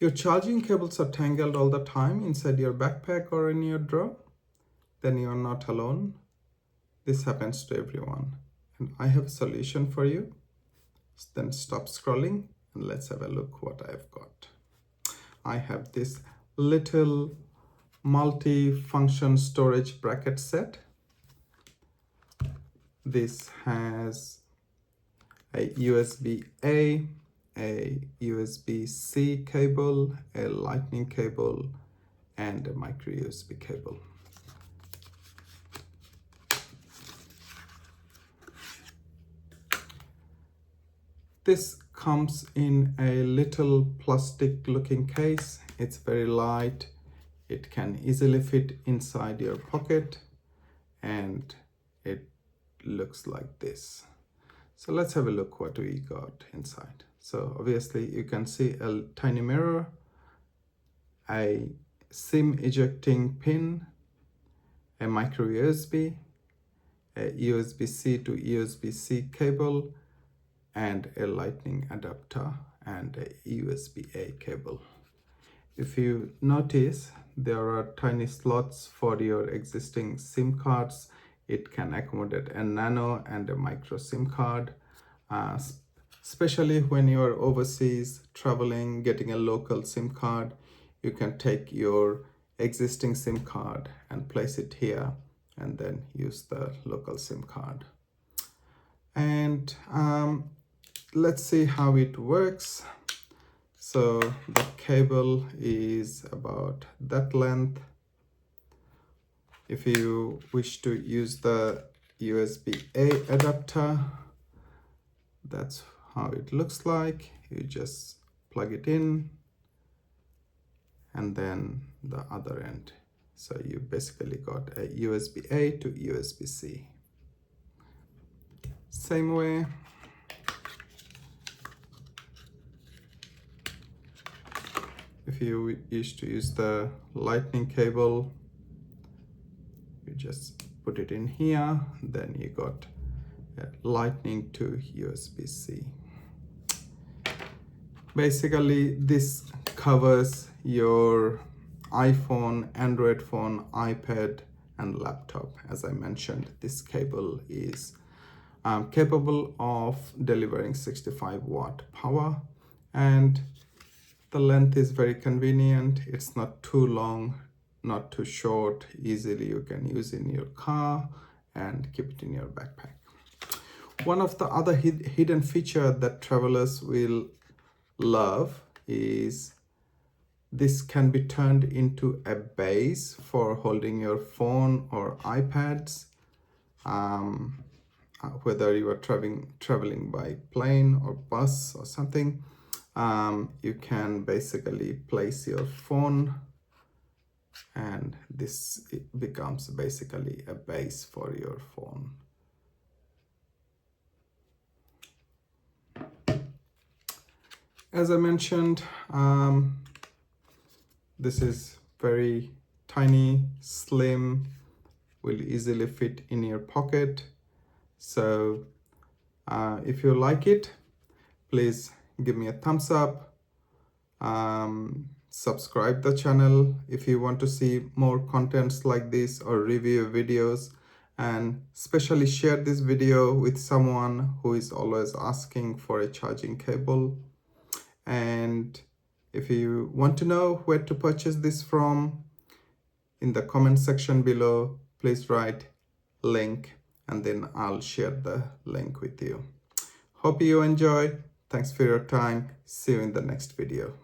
Your charging cables are tangled all the time inside your backpack or in your drawer? Then you are not alone. This happens to everyone. And I have a solution for you. Then stop scrolling and let's have a look what I've got. I have this little multi-function storage bracket set. This has a USB-A, a USB-C cable, a lightning cable, and a micro USB cable. This comes in a little plastic looking case. It's very light. It can easily fit inside your pocket and it looks like this. So let's have a look what we got inside. So obviously you can see a tiny mirror, a SIM ejecting pin, a micro USB, a USB-C to USB-C cable, and a lightning adapter and a USB-A cable. If you notice, there are tiny slots for your existing SIM cards. It can accommodate a nano and a micro SIM card, especially when you're overseas traveling, getting a local SIM card. You can take your existing SIM card and place it here and then use the local SIM card. And let's see how it works. So the cable is about that length. If you wish to use the USB-A adapter, that's how it looks like. You just plug it in and then the other end. So you basically got a USB-A to USB-C. Same way. If you wish to use the lightning cable, you just put it in here, then you got lightning to USB-C. Basically, this covers your iPhone, Android phone, iPad, and laptop. As I mentioned, this cable is capable of delivering 65-watt power, and the length is very convenient. It's not too long, not too short. Easily you can use in your car and keep it in your backpack. One of the other hidden feature that travelers will love is this can be turned into a base for holding your phone or iPads. Whether you are traveling by plane or bus or something, you can basically place your phone and this becomes basically a base for your phone. As I mentioned, this is very tiny, slim, will easily fit in your pocket. So if you like it, please give me a thumbs up. Subscribe the channel if you want to see more contents like this or review videos, and especially share this video with someone who is always asking for a charging cable. And if you want to know where to purchase this from, in the comment section below, please write link and then I'll share the link with you. Hope you enjoy. Thanks for your time. See you in the next video.